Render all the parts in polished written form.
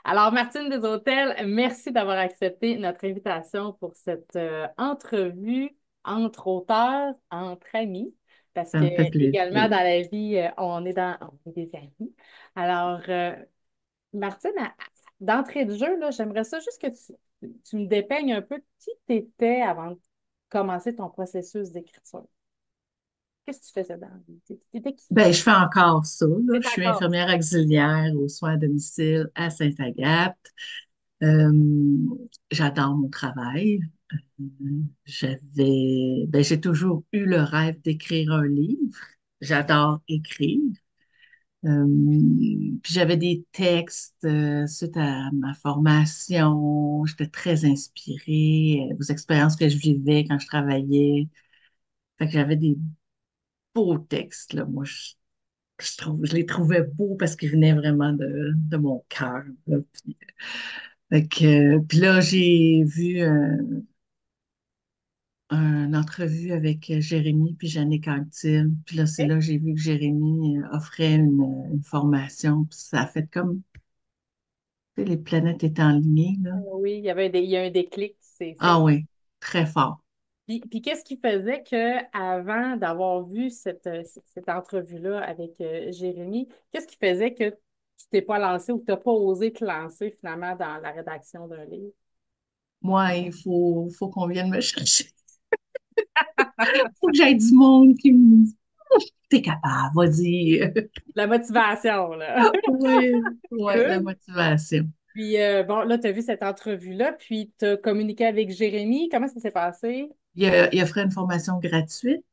Alors, Martine Desautels, merci d'avoir accepté notre invitation pour cette entrevue entre auteurs, entre amis, parce Ça que me fait également plaisir. dans la vie, on est des amis. Alors, Martine, d'entrée de jeu, là, j'aimerais ça juste que tu me dépeignes un peu qui tu étais avant de commencer ton processus d'écriture. Qu'est-ce que tu faisais dans la vie? T'étais qui? Ben, je fais encore ça, là. C'est Je suis encore infirmière ça. auxiliaire aux soins à domicile à Sainte-Agathe. Euh, J'adore mon travail. J'ai toujours eu le rêve d'écrire un livre. J'adore écrire. Euh, Puis j'avais des textes suite à ma formation. J'étais très inspirée aux expériences que je vivais quand je travaillais. Fait que j'avais des beaux textes, là. Je les trouvais beaux parce qu'ils venaient vraiment de mon cœur, là. Puis là, j'ai vu une entrevue avec Jérémy puis Jannick Anctil. Puis là, c'est OK? là que j'ai vu que Jérémy offrait une formation. Puis ça a fait comme, tu sais, les planètes étaient alignées, là. Oui, il y a un déclic, c'est Ah oui, très fort. Puis qu'est-ce qui faisait que avant d'avoir vu cette entrevue-là avec Jérémy, qu'est-ce qui faisait que tu t'es pas lancé ou que tu n'as pas osé te lancer finalement dans la rédaction d'un livre? Moi, faut qu'on vienne me chercher. Faut que j'aille du monde qui me dise, t'es capable, vas-y. La motivation, là. Oui, oui, la Good. motivation. Puis bon, là, tu as vu cette entrevue-là, puis tu as communiqué avec Jérémy. Comment ça s'est passé? Il offrait une formation gratuite.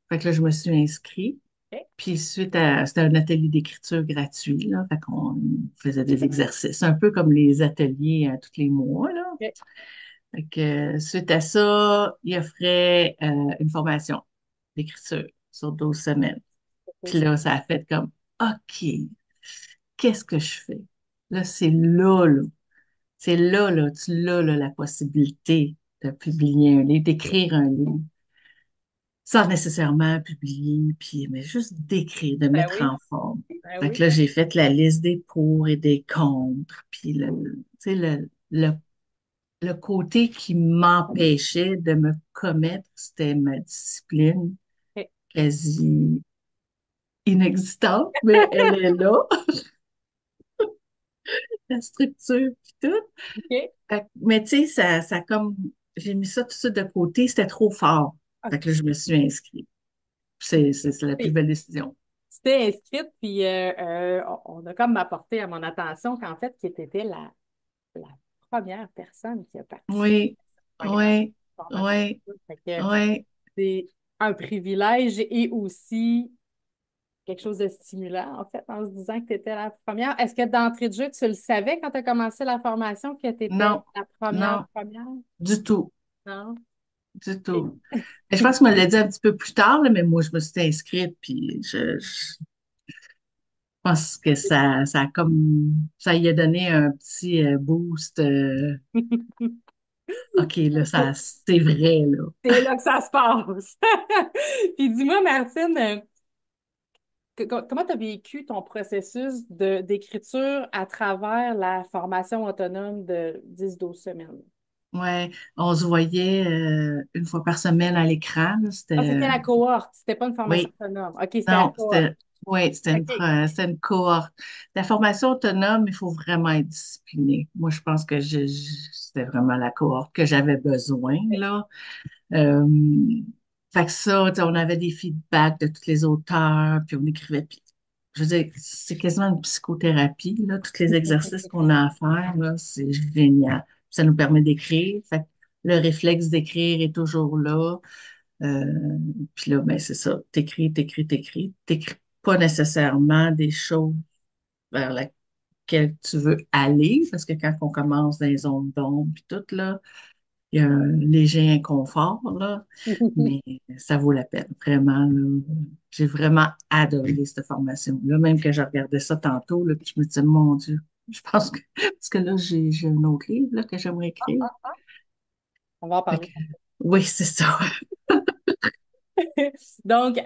Fait que là, je me suis inscrite. OK. Puis c'était un atelier d'écriture gratuit, là. Fait qu'on faisait des exercices, un peu comme les ateliers tous les mois, là. OK. Fait que suite à ça, il offrait une formation d'écriture sur 12 semaines. Puis là, ça a fait comme, OK, qu'est-ce que je fais? Là, c'est là, là. C'est là, là, tu l'as, là, la possibilité de publier un livre, d'écrire un livre, sans nécessairement publier, puis, mais juste d'écrire, de Ben mettre oui, en forme. ben Fait oui. que là, j'ai fait la liste des pour et des contre, puis tu sais, le côté qui m'empêchait de me commettre, c'était ma discipline OK. quasi inexistante, mais elle est là, la structure, puis tout. OK. Mais tu sais, ça comme, j'ai mis ça tout ça de côté, c'était trop fort. Fait que là, je me suis inscrite. C'est la plus OK. belle décision. Tu t'es inscrite, puis on a comme apporté à mon attention qu'en fait, qui était la première personne qui a participé Oui, à ce programme oui, de formation. oui, Fait que oui. c'est un privilège et aussi quelque chose de stimulant, en fait, en se disant que tu étais la première. Est-ce que d'entrée de jeu, tu le savais quand tu as commencé la formation que tu étais Non, la première non, première? du tout, Non? du OK. tout. Et je pense qu'on me l'a dit un petit peu plus tard, là, mais moi, je me suis inscrite, puis je pense que ça a comme, ça y a donné un petit boost. OK, là, c'est vrai, là. C'est là que ça se passe. Puis dis-moi, Martine, comment tu as vécu ton processus d'écriture à travers la formation autonome de 10 12 semaines? Ouais, on se voyait une fois par semaine à l'écran, là. Ah, C'était, c'était la cohorte, c'était pas une formation oui, autonome. OK, c'était la non, cohorte. OK. c'était une cohorte. La formation autonome, il faut vraiment être discipliné. Moi, je pense que c'était vraiment la cohorte que j'avais besoin, là. Euh, Fait que ça, tu sais, on avait des feedbacks de tous les auteurs, puis on écrivait. Puis, je veux dire, c'est quasiment une psychothérapie, là. Tous les exercices qu'on a à faire, là, c'est génial. Ça nous permet d'écrire. Fait que le réflexe d'écrire est toujours là. Euh, Puis là, ben, c'est ça. T'écris, t'écris, t'écris. T'écris pas nécessairement des choses vers lesquelles tu veux aller, parce que quand on commence dans les zones d'ombre, puis tout, là, il y a un léger inconfort, là, mais ça vaut la peine, vraiment, là. J'ai vraiment adoré cette formation-là, même que je regardais ça tantôt, là, puis je me disais, mon Dieu, je pense que, parce que là, j'ai un autre livre, là, que j'aimerais écrire. On va en Fait parler. que, oui, c'est ça. Donc,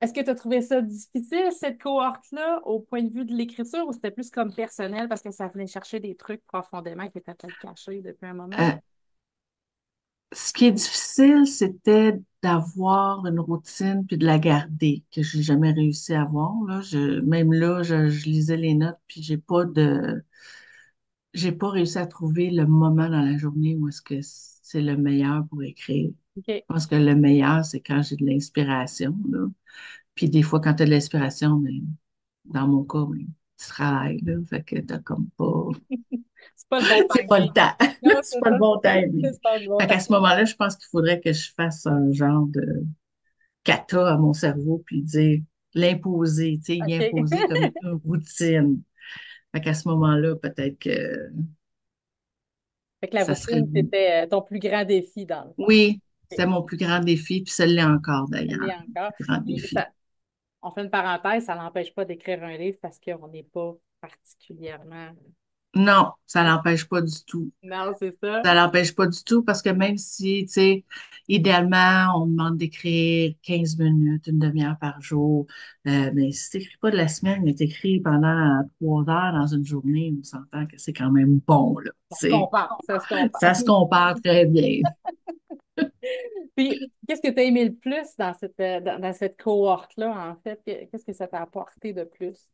Est-ce que tu as trouvé ça difficile, cette cohorte-là, au point de vue de l'écriture, ou c'était plus comme personnel parce que ça venait chercher des trucs profondément qui étaient peut-être cachés depuis un moment? Euh, Ce qui est difficile, c'était d'avoir une routine puis de la garder, que j'ai jamais réussi à avoir, là. Même là, je lisais les notes puis j'ai pas réussi à trouver le moment dans la journée où est-ce que c'est le meilleur pour écrire. OK. Je pense que le meilleur, c'est quand j'ai de l'inspiration, là. Puis des fois, quand tu as de l'inspiration, mais dans mon cas, ben, tu travailles, là. Fait que t'as comme pas, C'est pas le bon c'est pas le timing. temps. Non, C'est c'est pas le ça. bon timing. C'est pas le bon Fait qu'à ce timing. moment-là, je pense qu'il faudrait que je fasse un genre de kata à mon cerveau, puis dire, l'imposer, tu sais, y OK. imposer comme une routine. Fait qu'à ce moment-là, peut-être que Fait que la ça serait... routine, c'était ton plus grand défi dans le fond. Oui, OK. c'est mon plus grand défi, puis ça l'est encore Ça d'ailleurs, l'est encore. plus grand Puis défi. ça, on fait une parenthèse, ça n'empêche pas d'écrire un livre parce qu'on n'est pas particulièrement. Non, ça l'empêche pas du tout. Non, c'est ça. Ça l'empêche pas du tout parce que même si, tu sais, idéalement, on demande d'écrire 15 minutes, une demi-heure par jour, mais si t'écris pas de la semaine, mais t'écris pendant 3 heures dans une journée, on s'entend que c'est quand même bon, là. Ça se C'est, compare. Ça se compare. ça se compare très bien. Puis, qu'est-ce que tu as aimé le plus dans dans cette cohorte-là, en fait? Qu'est-ce que ça t'a apporté de plus?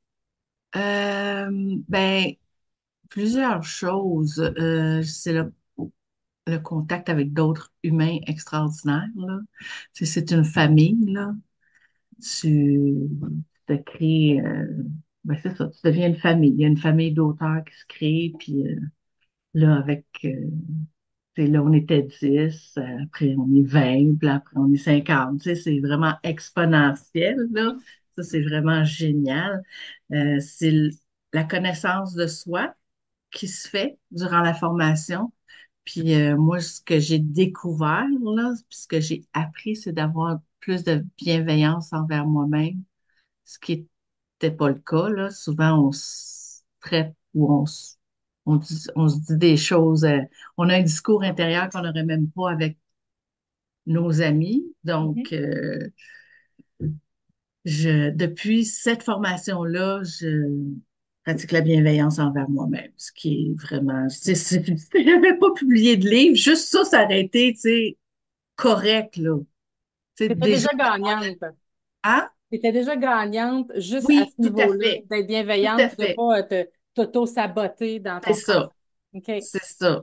Ben, plusieurs choses. C'est le contact avec d'autres humains extraordinaires, là. C'est une famille, là. Tu te crées, ben c'est ça, tu deviens une famille. Il y a une famille d'auteurs qui se crée, puis là, là, on était 10, après on est 20, puis après on est 50. Tu sais, c'est vraiment exponentiel, là. Mhm. Ça, c'est vraiment génial. C'est la connaissance de soi qui se fait durant la formation. Puis moi, ce que j'ai découvert, là, puis ce que j'ai appris, c'est d'avoir plus de bienveillance envers moi-même, ce qui n'était pas le cas, là. Souvent, on se traite ou on se dit des choses, on a un discours intérieur qu'on n'aurait même pas avec nos amis. Mhm. Donc, depuis cette formation-là, je pratique la bienveillance envers moi-même, ce qui est vraiment, si j'avais pas publié de livre, juste ça, ça aurait été, tu sais, correct, là. Tu sais, Tu étais déjà, déjà gagnante. hein? Tu étais déjà gagnante juste à ce Oui, tout à niveau-là, fait, d'être tout à bienveillante et de ne fait. pas t'auto-saboter dans C'est ton travail. ça, OK. c'est ça.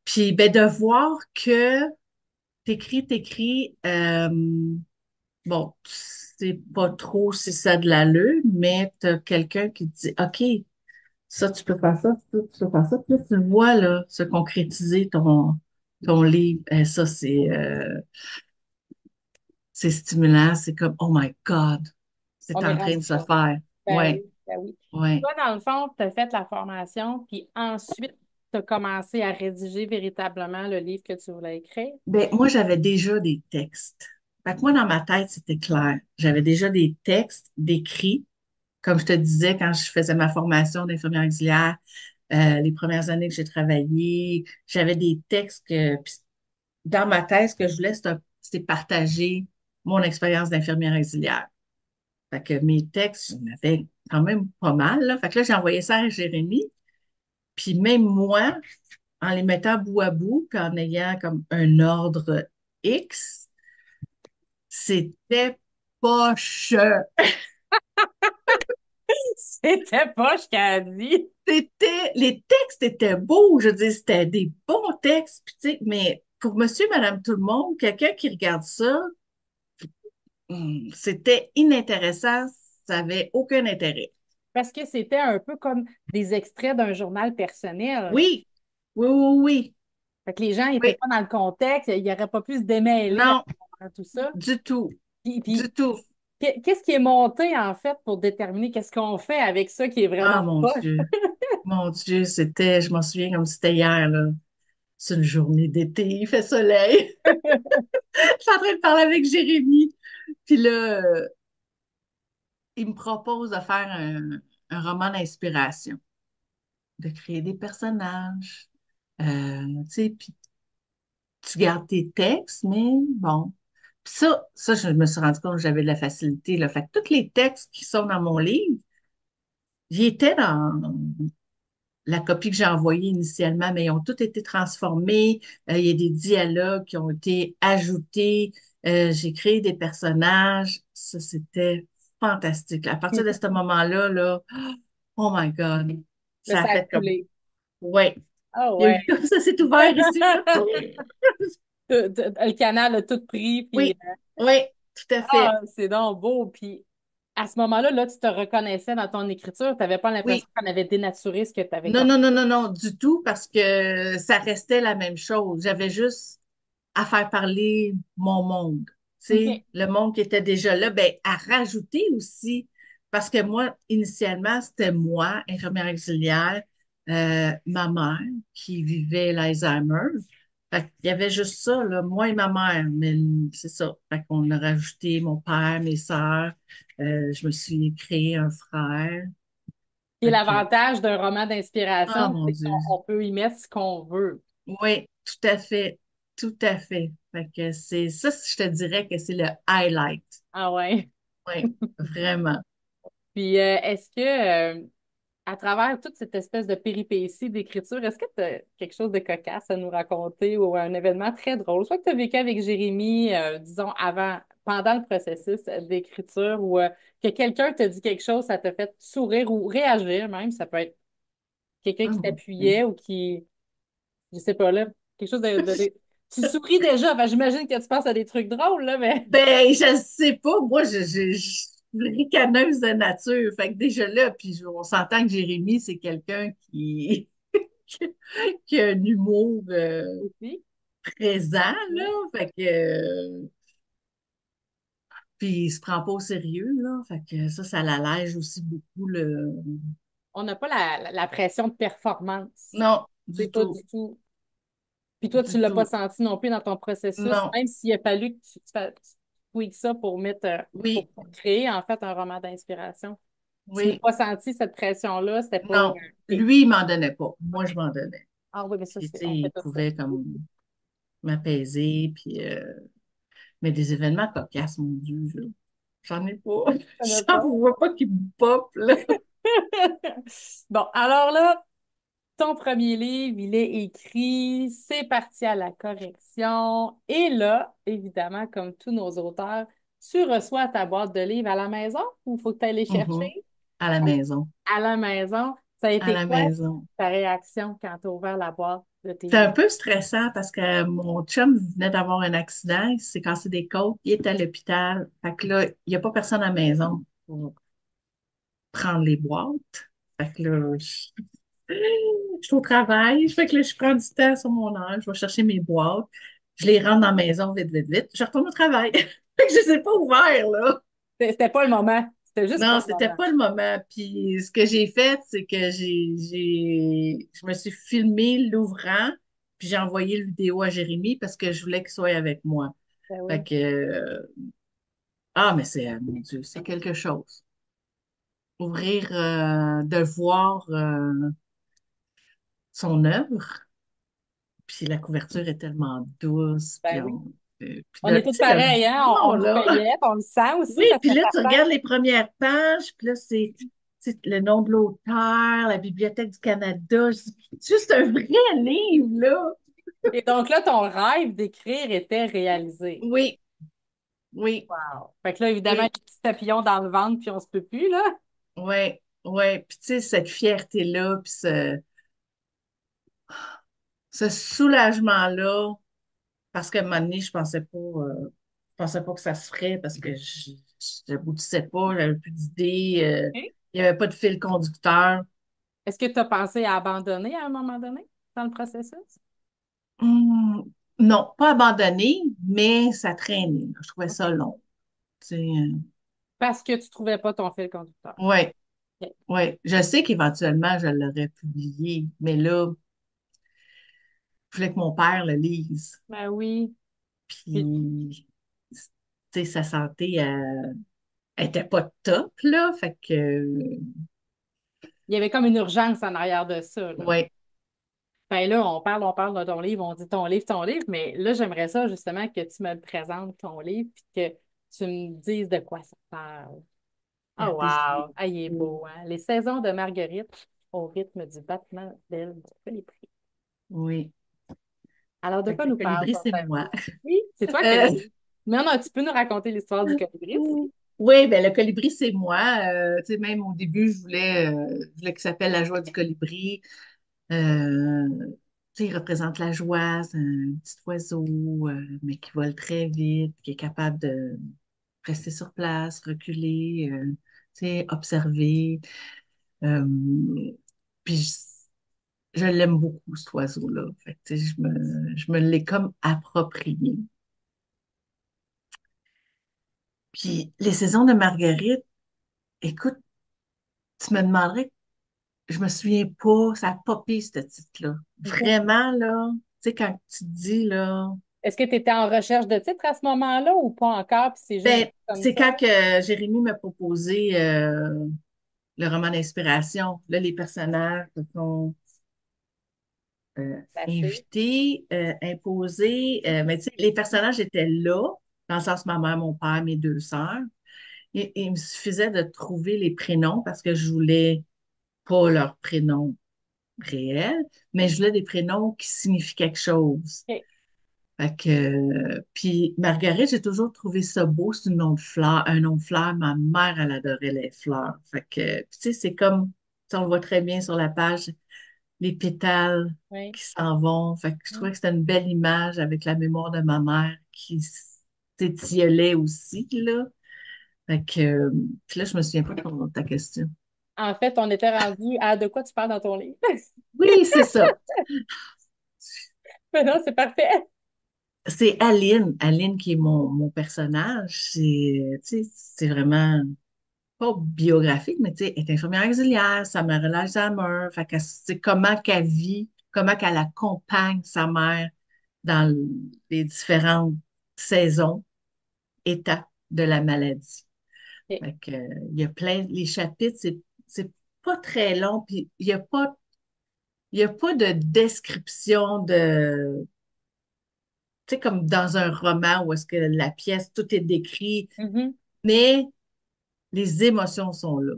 Puis, ben, de voir que t'écris, bon, c'est pas trop si ça a de l'allure, mais t'as quelqu'un qui te dit, OK, ça, tu peux faire ça, tu peux faire ça. Puis là, tu le vois, là, se concrétiser ton livre. Et ça, c'est stimulant. C'est comme, oh my God, c'est On est en train rendu de se là. faire. Ben Ouais, oui, ben oui. ouais. Toi, dans le fond, tu as fait la formation, puis ensuite, tu as commencé à rédiger véritablement le livre que tu voulais écrire. Ben, moi, j'avais déjà des textes. Fait que moi, dans ma tête, c'était clair. J'avais déjà des textes décrits. Comme je te disais, quand je faisais ma formation d'infirmière auxiliaire, les premières années que j'ai travaillé, j'avais des textes puis dans ma thèse, ce que je voulais, c'est partager mon expérience d'infirmière auxiliaire. Fait que mes textes, j'en avais quand même pas mal, là. Fait que là, j'ai envoyé ça à Jérémy. Puis même moi, en les mettant bout à bout, puis en ayant comme un ordre X, c'était poche. C'était pas, je t'ai dit. Les textes étaient beaux, je dis, c'était des bons textes, puis tu sais, mais pour monsieur, madame, tout le monde, quelqu'un qui regarde ça, c'était inintéressant, ça avait aucun intérêt. Parce que c'était un peu comme des extraits d'un journal personnel. Oui, oui, oui, oui, Fait que les gens n'étaient oui, pas dans le contexte, il n'y aurait pas pu se démêler non, à tout ça. du tout, du Puis, tout. qu'est-ce qui est monté, en fait, pour déterminer qu'est-ce qu'on fait avec ça qui est vraiment Ah, poche? Mon Dieu, je m'en souviens comme c'était hier, là. C'est une journée d'été, il fait soleil. Je suis en train de parler avec Jérémy. Puis là, il me propose de faire un roman d'inspiration, de créer des personnages. Tu sais, puis tu gardes tes textes, mais bon. Ça, je me suis rendu compte que j'avais de la facilité, là. Fait que tous les textes qui sont dans mon livre, j'y étais dans la copie que j'ai envoyée initialement, mais ils ont tous été transformés. Il y a des dialogues qui ont été ajoutés. J'ai créé des personnages. Ça, c'était fantastique. À partir de ce moment-là, là, oh my God, Là, ça a ça a fait comme, coulé. ouais, Ah il y a eu ouais. comme ça s'est ouvert ici, là. Le canal a tout pris, puis Oui, oui, tout à fait. ah, c'est donc beau. Puis à ce moment-là, là, tu te reconnaissais dans ton écriture. Tu n'avais pas l'impression Oui. qu'on avait dénaturé ce que tu avais Non, comme. non, non, non, non, du tout, parce que ça restait la même chose. J'avais juste à faire parler mon monde. Tu sais, OK. le monde qui était déjà là, ben, à rajouter aussi, parce que moi, initialement, c'était moi, infirmière auxiliaire, ma mère qui vivait l'Alzheimer. Fait qu'il y avait juste ça, là, moi et ma mère, mais c'est ça. Fait qu'on a rajouté mon père, mes sœurs, je me suis créé un frère. Et Fait que, l'avantage d'un roman oh d'inspiration, mon c'est Dieu. qu'on peut y mettre ce qu'on veut. Oui, tout à fait. Tout à fait. Fait que c'est ça, je te dirais que c'est le highlight. Ah ouais. Oui, vraiment. Puis est-ce que à travers toute cette espèce de péripétie d'écriture, est-ce que tu as quelque chose de cocasse à nous raconter ou un événement très drôle, soit que tu as vécu avec Jérémy, disons, pendant le processus d'écriture, ou que quelqu'un te dit quelque chose, ça t'a fait sourire ou réagir même, ça peut être quelqu'un Oh qui mon Dieu. t'appuyait ou qui, je sais pas, là, quelque chose Tu souris déjà, ben, j'imagine que tu penses à des trucs drôles, là, mais Ben, je sais pas. Moi, je suis ricaneuse de nature. Fait que déjà là, on s'entend que Jérémy, c'est quelqu'un qui, qui a un humour aussi. présent, là. Fait que, puis il se prend pas au sérieux, là. Fait que ça l'allège aussi beaucoup le. On n'a pas la pression de performance. Non, C'est du pas tout. du tout. Puis toi, tu Du l'as pas tout. senti non plus dans ton processus, Non. même s'il a fallu que tu tweaks ça pour mettre, Oui, pour créer en fait un roman d'inspiration. Tu n'as oui. pas senti cette pression-là, c'était pas. Non. OK. Lui, il m'en donnait pas. Moi, je OK. m'en donnais. Ah oui, mais ça, Puis, tu sais, on fait il tout ça. pouvait comme m'apaiser. Puis, mais des événements cocasses, mon Dieu, j'en ai pas. Ça n'a J'en pas. vois pas qui me pop, là. Bon, alors là, ton premier livre, il est écrit, c'est parti à la correction. Et là, évidemment, comme tous nos auteurs, tu reçois ta boîte de livres à la maison ou il faut que tu ailles les Mhm. chercher? À la maison. À la maison. Ça a À été la quoi maison. ta réaction quand tu as ouvert la boîte de tes C'est un livres? peu stressant parce que mon chum venait d'avoir un accident, il s'est cassé des côtes, il est à l'hôpital. Fait que là, il n'y a pas personne à la maison pour prendre les boîtes. Fait que là, je suis au travail. Fait que là, je prends du temps sur mon heure. Je vais chercher mes boîtes. Je les rentre dans la maison vite, vite, vite. Je retourne au travail. Fait que je ne les ai pas ouverts, là. C'était pas le moment. C'était juste pas Non, le c'était moment. pas le moment. Puis ce que j'ai fait, c'est que je me suis filmé l'ouvrant, puis j'ai envoyé le vidéo à Jérémy parce que je voulais qu'il soit avec moi. Ben Fait oui. que, ah, mais c'est, mon Dieu, c'est quelque chose. Ouvrir, de voir son œuvre. Puis la couverture est tellement douce. Ben oui. Puis On est tu tous sais, le pareils, hein? On fond, le là. feuillette, on le sent aussi Oui, parce puis que là, ça tu sent. regardes les premières pages, puis là, c'est le nom de l'auteur, la Bibliothèque du Canada. C'est juste un vrai livre, là. Et donc là, ton rêve d'écrire était réalisé. Oui, oui, Wow. Fait que là, évidemment, oui, les petits papillons dans le ventre, puis on se peut plus, là. oui, oui. Puis tu sais, cette fierté-là, puis ce soulagement-là, parce qu'à un moment donné, je pensais pas que ça se ferait parce que je n'aboutissais pas, j'avais plus d'idées, OK. il n'y avait pas de fil conducteur. Est-ce que tu as pensé à abandonner à un moment donné dans le processus? Hum, non, pas abandonné, mais ça traînait, là. Je trouvais ça OK. long. Tu sais, Parce que tu trouvais pas ton fil conducteur. ouais, OK. ouais. Je sais qu'éventuellement, je l'aurais publié, mais là, je voulais que mon père le lise. Ben oui. Puis, Puis, tu sais, sa santé, elle était pas top, là. Fait que, il y avait comme une urgence en arrière de ça, là. ouais, Ben là, on parle de ton livre, on dit ton livre, mais là, j'aimerais ça justement que tu me présentes ton livre puis que tu me dises de quoi ça parle. Oh RPJ. wow! Ah, il est beau, hein? Les saisons de Marguerite au rythme du battement d'ailes du colibri. Oui. Alors, de Fait quoi que le nous parle colibri, ton c'est tableau? moi. Oui, c'est toi qui as Euh, écrit. Mais non, tu peux nous raconter l'histoire du colibri? oui, ben le colibri, c'est moi. Tu sais, même au début, je voulais qu'il s'appelle La joie du colibri. Euh, tu sais, il représente la joie, c'est un petit oiseau, mais qui vole très vite, qui est capable de rester sur place, reculer, tu sais, observer. Euh, puis je l'aime beaucoup, cet oiseau-là. Fait que, tu sais, je me l'ai comme approprié. Puis les saisons de Marguerite, écoute, tu me demanderais, je me souviens pas, ça a popé, ce titre-là. OK. Vraiment, là, tu sais, quand tu te dis, là, Est-ce que tu étais en recherche de titre à ce moment-là ou pas encore, puis c'est juste ben, comme c'est ça? quand que Jérémy m'a proposé le roman d'inspiration. Là, les personnages se sont Placé. invités, imposés, mais tu sais, les personnages étaient là, dans le sens ma mère, mon père, mes deux sœurs. Et il me suffisait de trouver les prénoms parce que je voulais pas leur prénom réel, mais je voulais des prénoms qui signifient quelque chose. OK. Fait que, puis Marguerite, j'ai toujours trouvé ça beau, c'est un nom de fleur, un nom de fleur. Ma mère, elle adorait les fleurs. Fait que, puis tu sais, c'est comme, tu sais, on le voit très bien sur la page, les pétales Oui. qui s'en vont. Fait que je trouvais que c'était une belle image avec la mémoire de ma mère qui s'étiolait aussi, là. Fait que, puis là, je me souviens pas de ta question. En fait, on était rendu à de quoi tu parles dans ton livre. Oui, c'est ça. Mais non, c'est parfait. C'est Aline. Aline qui est mon personnage. Tu sais, c'est vraiment pas biographique, mais tu sais, elle est infirmière auxiliaire, sa mère a l'Alzheimer. Fait que c'est comment qu'elle vit, comment qu'elle accompagne sa mère dans les différentes saisons, étapes de la maladie. OK. Fait que, il y a plein, les chapitres, c'est pas très long, puis il y a pas de description de, tu sais, comme dans un roman où est-ce que la pièce, tout est décrit, Mhm. mais les émotions sont là.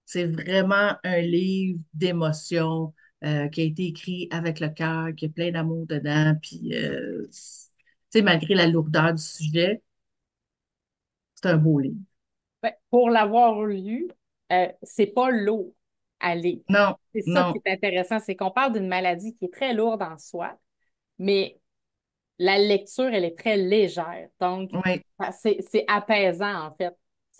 C'est vraiment un livre d'émotions qui a été écrit avec le cœur, qui a plein d'amour dedans, puis, tu sais, malgré la lourdeur du sujet, c'est un beau livre. Ben, pour l'avoir lu, c'est pas lourd à lire. Non, C'est ça qui non, est intéressant, c'est qu'on parle d'une maladie qui est très lourde en soi, mais la lecture, elle est très légère. Donc, oui. c'est apaisant, en fait.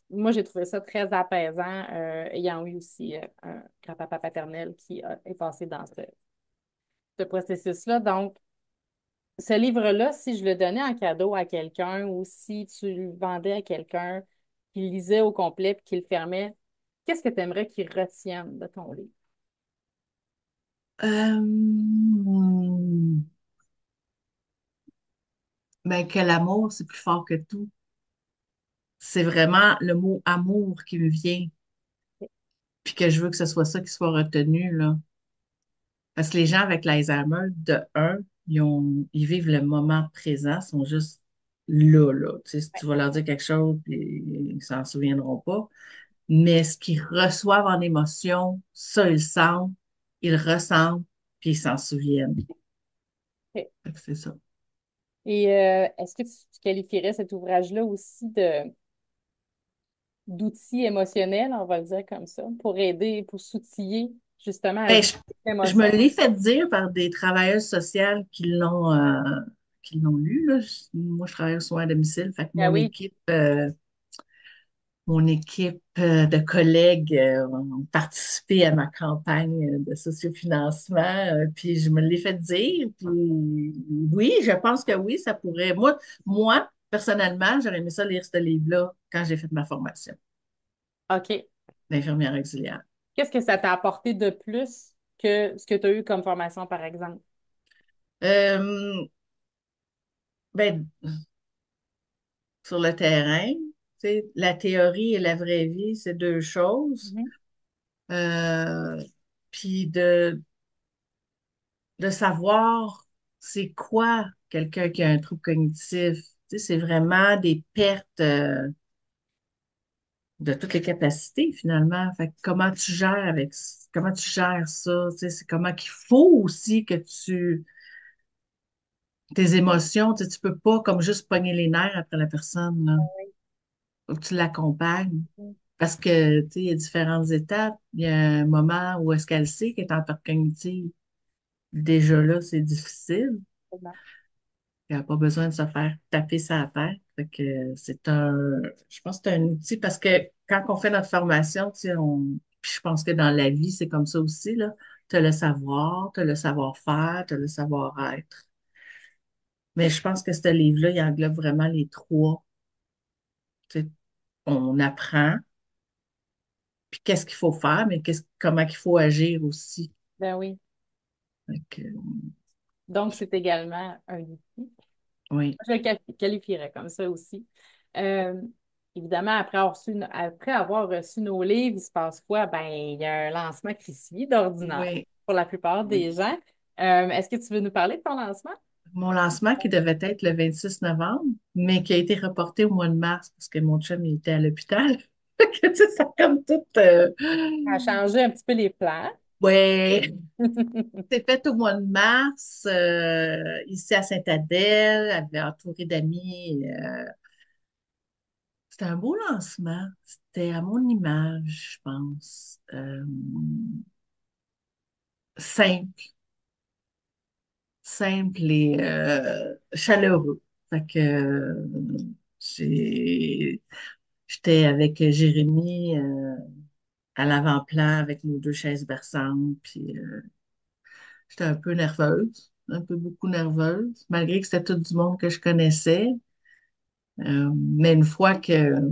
Moi, j'ai trouvé ça très apaisant, ayant eu aussi un grand-papa paternel qui est passé dans ce processus-là. Donc, ce livre-là, si je le donnais en cadeau à quelqu'un ou si tu le vendais à quelqu'un qui le lisait au complet puis qui le fermait, qu'est-ce que tu aimerais qu'il retienne de ton livre? Euh, ben, que l'amour, c'est plus fort que tout. C'est vraiment le mot amour qui me vient, puis que je veux que ce soit ça qui soit retenu, là. Parce que les gens avec l'Alzheimer, de un, ils vivent le moment présent, sont juste là, là. Tu sais, si tu vas leur dire quelque chose, puis ils s'en souviendront pas. Mais ce qu'ils reçoivent en émotion, ça, ils le sentent, ils le ressentent, puis ils s'en souviennent. OK. Fait que c'est ça. Et est-ce que tu qualifierais cet ouvrage-là aussi d'outil émotionnel, on va le dire comme ça, pour aider, pour s'outiller justement à Ben, vivre je me l'émotion? l'ai fait dire par des travailleuses sociales qui l'ont lu, là. Moi, je travaille au soin à domicile, fait que Ah oui, mon équipe de collègues ont participé à ma campagne de sociofinancement, puis je me l'ai fait dire, puis oui, je pense que oui, ça pourrait. Moi, personnellement, j'aurais aimé ça lire ce livre-là quand j'ai fait ma formation OK. d'infirmière auxiliaire. Qu'est-ce que ça t'a apporté de plus que ce que tu as eu comme formation, par exemple? Euh, ben, sur le terrain, tu sais, la théorie et la vraie vie, c'est deux choses. Mhm. Euh, puis de de savoir c'est quoi quelqu'un qui a un trouble cognitif. Tu sais, c'est vraiment des pertes de toutes les capacités finalement. Fait que comment tu gères ça? Tu sais, c'est comment qu'il faut aussi que tes émotions, tu sais, tu peux pas comme juste pogner les nerfs après la personne, là. Faut que tu l'accompagnes. Parce que, tu sais, il y a différentes étapes. Il y a un moment où est-ce qu'elle sait qu'elle est en perte cognitive. Déjà là, c'est difficile. Il n'y a pas besoin de se faire taper sa tête. Fait que je pense que c'est un outil parce que quand on fait notre formation, tu sais, puis je pense que dans la vie, c'est comme ça aussi, là. Tu as le savoir, tu as le savoir-faire, tu as le savoir-être. Mais je pense que ce livre-là, il englobe vraiment les trois. Tu sais, on apprend, puis qu'est-ce qu'il faut faire, mais comment il faut agir aussi. Ben oui. Fait que, Donc, c'est également un outil. oui, Je le qualifierais comme ça aussi. Euh, évidemment, après avoir reçu nos livres, il se passe quoi? Ben, il y a un lancement qui suit d'ordinaire oui, pour la plupart oui. des gens. Est-ce que tu veux nous parler de ton lancement? Mon lancement qui devait être le 26 novembre, mais qui a été reporté au mois de mars parce que mon chum il était à l'hôpital. Fait que, tu sais, ça a comme tout. Ça a changé un petit peu les plans. Ouais, c'est fait au mois de mars, ici à Sainte-Adèle, avait entouré d'amis. C'était un beau lancement. C'était à mon image, je pense. Simple, simple et chaleureux. Fait que j'ai j'étais avec Jérémy à l'avant-plan avec nos deux chaises berçantes, puis j'étais un peu nerveuse, un peu beaucoup nerveuse, malgré que c'était tout du monde que je connaissais. Mais une fois que tu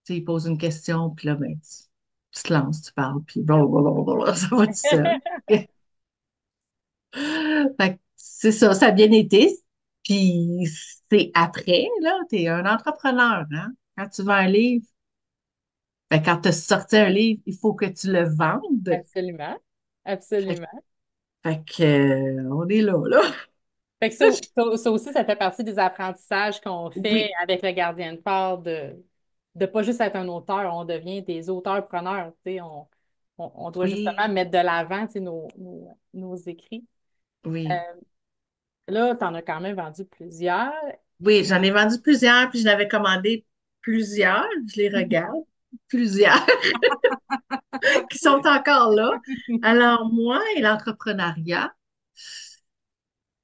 sais, il pose une question, puis là, ben, tu te lances, tu parles, puis blablabla, ça va tout seul. Fait que c'est ça, ça a bien été. Puis c'est après, là, tu es un entrepreneur, hein? Quand tu vends un livre, ben, quand tu as sorti un livre, il faut que tu le vendes. Absolument. Fait, Absolument. fait que, on est là, là. Fait que ça aussi, ça fait partie des apprentissages qu'on fait Oui, avec le gardien de phare de pas juste être un auteur, on devient des auteurs-preneurs. Tu sais, on doit justement oui, mettre de l'avant, tu sais, nos écrits. Euh, oui. là, tu en as quand même vendu plusieurs. Oui, j'en ai vendu plusieurs, puis je n'avais commandé plusieurs, je les regarde, plusieurs qui sont encore là. Alors, moi et l'entrepreneuriat,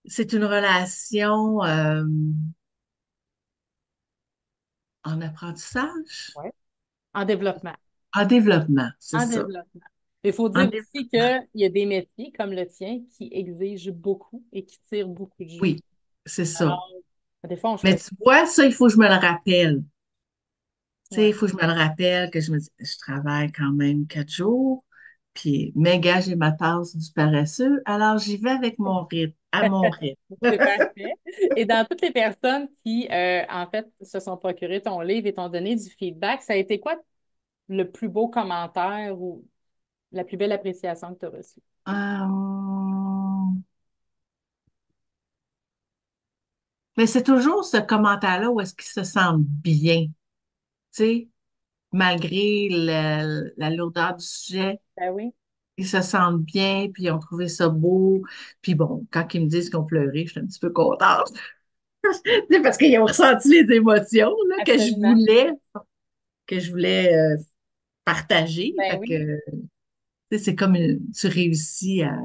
c'est une relation en apprentissage, Ouais. En développement. en développement, c'est En ça. développement. Il faut En dire aussi développement, qu'il y a des métiers comme le tien qui exigent beaucoup et qui tirent beaucoup de jus. oui, c'est ça. Alors, des fois, on Mais choisit. tu vois, ça, il faut que je me le rappelle. Tu sais, Ouais. il faut que je me le rappelle, que je me dis, je travaille quand même 4 jours, puis, mais gars, j'ai ma tasse du paresseux, alors j'y vais avec mon rythme, à mon rythme. C'est parfait. Et dans toutes les personnes qui, en fait, se sont procurées ton livre et t'ont donné du feedback, ça a été quoi le plus beau commentaire ou la plus belle appréciation que tu as reçue? Euh, mais c'est toujours ce commentaire-là où est-ce qu'ils se sentent bien, tu sais, malgré la lourdeur du sujet, Ben oui, ils se sentent bien, puis ils ont trouvé ça beau. Puis bon, quand ils me disent qu'ils ont pleuré, je suis un petit peu contente. C'est parce qu'ils ont ressenti les émotions là, absolument. que je voulais partager. Ben Fait oui. que, tu sais, c'est comme tu réussis à.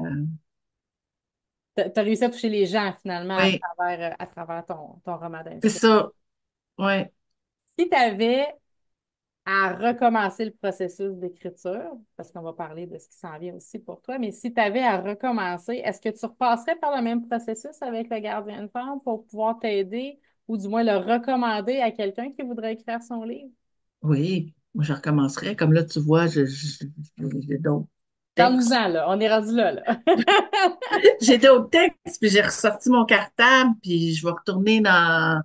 Tu as réussi à toucher les gens finalement Oui, à travers ton roman c'est d'inspi. ça. Ouais. Si tu avais à recommencer le processus d'écriture, parce qu'on va parler de ce qui s'en vient aussi pour toi, mais si tu avais à recommencer, est-ce que tu repasserais par le même processus avec le gardien de femme pour pouvoir t'aider ou du moins le recommander à quelqu'un qui voudrait écrire son livre? Oui, moi, je recommencerai. Comme là, tu vois, j'ai d'autres textes. Parle-nous-en, là. On est rendu là, là. J'ai d'autres textes, puis j'ai ressorti mon cartable, puis je vais retourner dans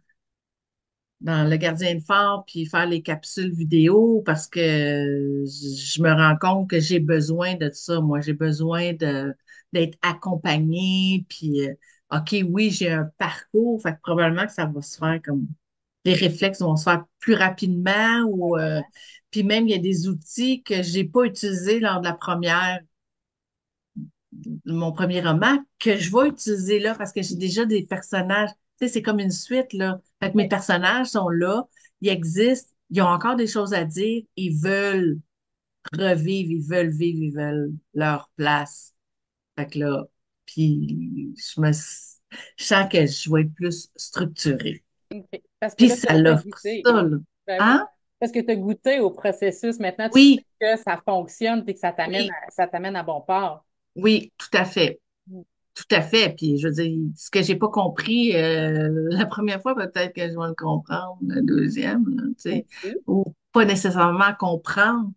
le gardien de phare, puis faire les capsules vidéo parce que je me rends compte que j'ai besoin de ça. Moi, j'ai besoin d'être accompagnée, puis OK, oui, j'ai un parcours, fait que probablement que ça va se faire comme les réflexes vont se faire plus rapidement ou puis même il y a des outils que j'ai pas utilisés lors de mon premier roman que je vais utiliser là parce que j'ai déjà des personnages. Tu sais, c'est comme une suite là. Fait que mes Ouais. personnages sont là, ils existent, ils ont encore des choses à dire, ils veulent revivre, ils veulent vivre, ils veulent leur place. Fait que là, puis je sens que je vais être plus structurée. OK. Parce que Puis là, tu as ça déjà l'offre goûté. ça, là. Ben oui. Hein? Parce que tu as goûté au processus. Maintenant, tu sais Oui, que ça fonctionne et que oui, ça t'amène à bon port. oui, tout à fait. Mm. Tout à fait. Puis je veux dire, ce que j'ai pas compris la première fois, peut-être que je vais le comprendre la deuxième, là, tu sais, Merci. ou pas nécessairement comprendre,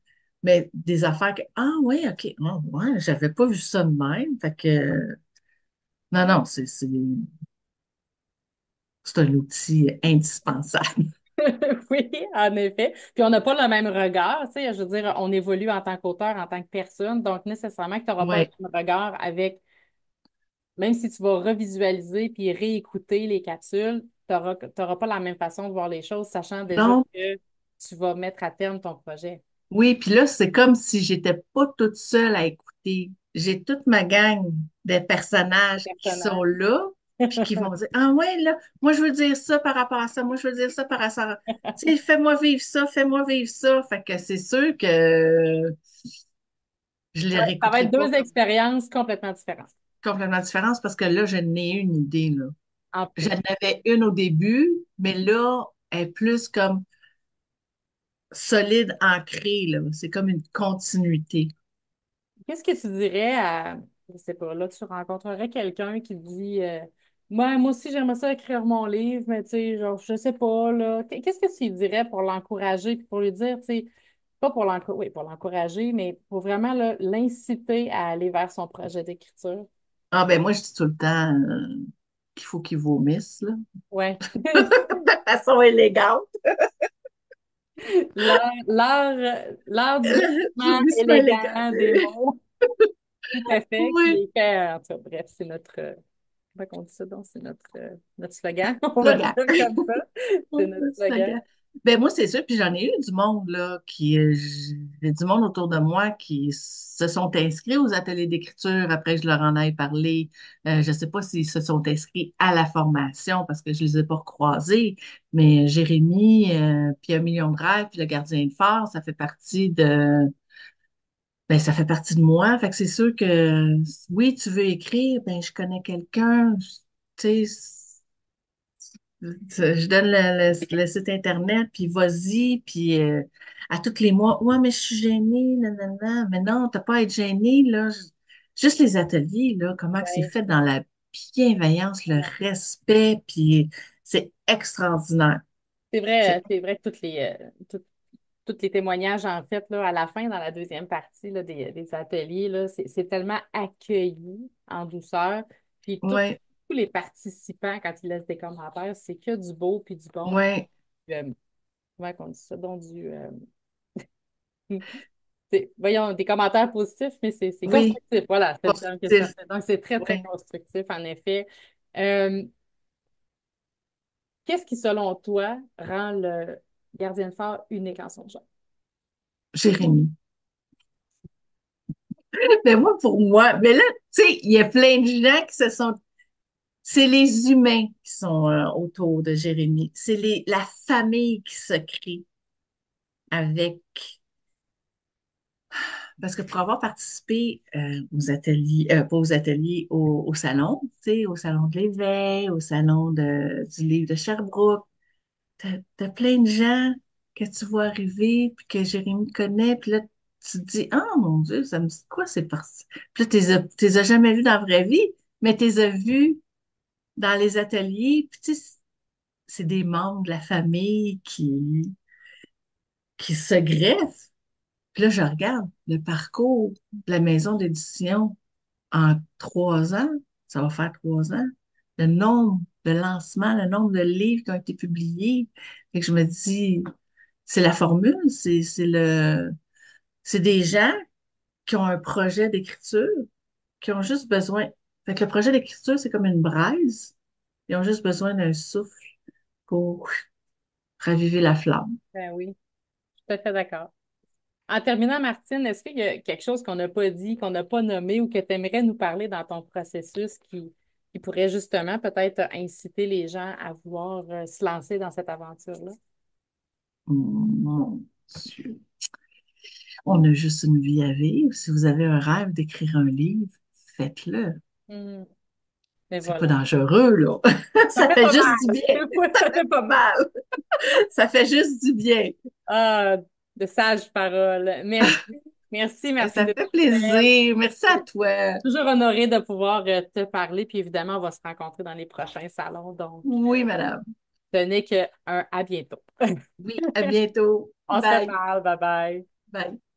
mais des affaires que ah oui, ok, ah, ouais, j'avais pas vu ça de même. Fait que non, non, c'est un outil indispensable. Oui, en effet. Puis on n'a pas le même regard, tu sais, je veux dire, on évolue en tant qu'auteur, en tant que personne, donc nécessairement que tu n'auras pas le Ouais. même regard avec, même si tu vas revisualiser puis réécouter les capsules, tu n'auras pas la même façon de voir les choses, sachant déjà Non, que tu vas mettre à terme ton projet. oui, puis là, c'est comme si j'étais pas toute seule à écouter. J'ai toute ma gang de personnages qui sont Personnage. là, puis qui vont dire, ah ouais, là, moi je veux dire ça par rapport à ça, moi je veux dire ça par rapport à ça. Tu sais, fais-moi vivre ça, fais-moi vivre ça. Fait que c'est sûr que je les Ouais, ça va réécouterai être pas deux comme expériences complètement différentes. complètement différentes parce que là, je n'ai une idée, là. En J'en plus. avais une au début, mais là, elle est plus comme solide, ancrée, là. C'est comme une continuité. Qu'est-ce que tu dirais à, je sais pas, là, tu rencontrerais quelqu'un qui te dit, moi aussi, j'aimerais ça écrire mon livre, mais tu sais, genre, je sais pas, là. Qu'est-ce que tu lui dirais pour l'encourager, puis pour lui dire, tu sais, pas pour l'encourager, oui, pour l'encourager, mais pour vraiment là, l'inciter à aller vers son projet d'écriture? Ah ben moi, je dis tout le temps qu'il faut qu'ils vomissent, là. Ouais. De façon élégante. L'art du vomissement Vomissement élégant. élégant des mots, tout à fait, qui Oui, est fait, en tout cas, bref, c'est notre, comment on dit ça donc? C'est notre slogan, on va le slogan. dire comme ça. C'est notre slogan. Slogan. Ben moi, c'est sûr, puis j'en ai eu du monde, là, j'ai du monde autour de moi qui se sont inscrits aux ateliers d'écriture après que je leur en ai parlé. Je sais pas s'ils se sont inscrits à la formation parce que je les ai pas croisés, mais Jérémy, puis Un million de rêves, puis Le gardien de phare, ça fait partie de moi. Fait que c'est sûr que oui, tu veux écrire, ben je connais quelqu'un, tu sais, je donne le site Internet, puis vas-y, puis à tous les mois, ouais, mais je suis gênée, nanana. Mais non, t'as pas à être gênée, là. Juste les ateliers, là, comment que c'est Ouais. fait dans la bienveillance, le respect, puis c'est extraordinaire. C'est, C'est vrai que tous les témoignages, en fait, là, à la fin, dans la deuxième partie là, des ateliers, là, c'est tellement accueilli en douceur. Puis ouais, tous les participants, quand ils laissent des commentaires, c'est que du beau puis du bon. ouais, Euh, comment on dit ça? Donc, voyons, des commentaires positifs, mais c'est oui, constructif. Voilà, c'est le terme que je positif, cherchais. Donc, c'est très, très oui. constructif, en effet. Euh, Qu'est-ce qui, selon toi, rend le gardien de phare unique en son genre? Jérémy. Mais moi, pour moi, mais là, tu sais, il y a plein de gens qui se sont. C'est les humains qui sont autour de Jérémy. C'est la famille qui se crée avec. Parce que pour avoir participé aux ateliers, pas aux ateliers, au salon, tu sais, au salon de l'éveil, au salon du livre de Sherbrooke, t'as plein de gens que tu vois arriver, puis que Jérémy connaît, puis là, tu te dis, oh mon Dieu, ça me dit quoi, c'est parti. Puis là, t'es as jamais vus dans la vraie vie, mais t'es as vus dans les ateliers, puis tu sais, c'est des membres de la famille qui se greffent. Puis là, je regarde le parcours de la maison d'édition en 3 ans, ça va faire 3 ans, le nombre de lancements, le nombre de livres qui ont été publiés. Fait que je me dis, c'est la formule, c'est des gens qui ont un projet d'écriture, qui ont juste besoin. Fait que le projet d'écriture, c'est comme une braise. Ils ont juste besoin d'un souffle pour raviver la flamme. Ben oui, je suis tout à fait d'accord. En terminant, Martine, est-ce qu'il y a quelque chose qu'on n'a pas dit, qu'on n'a pas nommé ou que tu aimerais nous parler dans ton processus qui pourrait justement peut-être inciter les gens à vouloir se lancer dans cette aventure-là? Mon Dieu. On a juste une vie à vivre. Si vous avez un rêve d'écrire un livre, faites-le. Hmm. Mais C'est pas voilà. dangereux, là. Ça Ça fait fait pas juste du mal. bien. Ça fait pas mal. Ça fait juste du bien. Ah, de sages paroles. Merci. Merci, merci Ça de fait ton plaisir. Merci à appel. toi. Toujours honorée de pouvoir te parler. Puis évidemment, on va se rencontrer dans les prochains salons. Donc, Oui, madame. ce n'est qu'un à bientôt. Oui, à bientôt. On se Bye. reparle. Bye bye. Bye.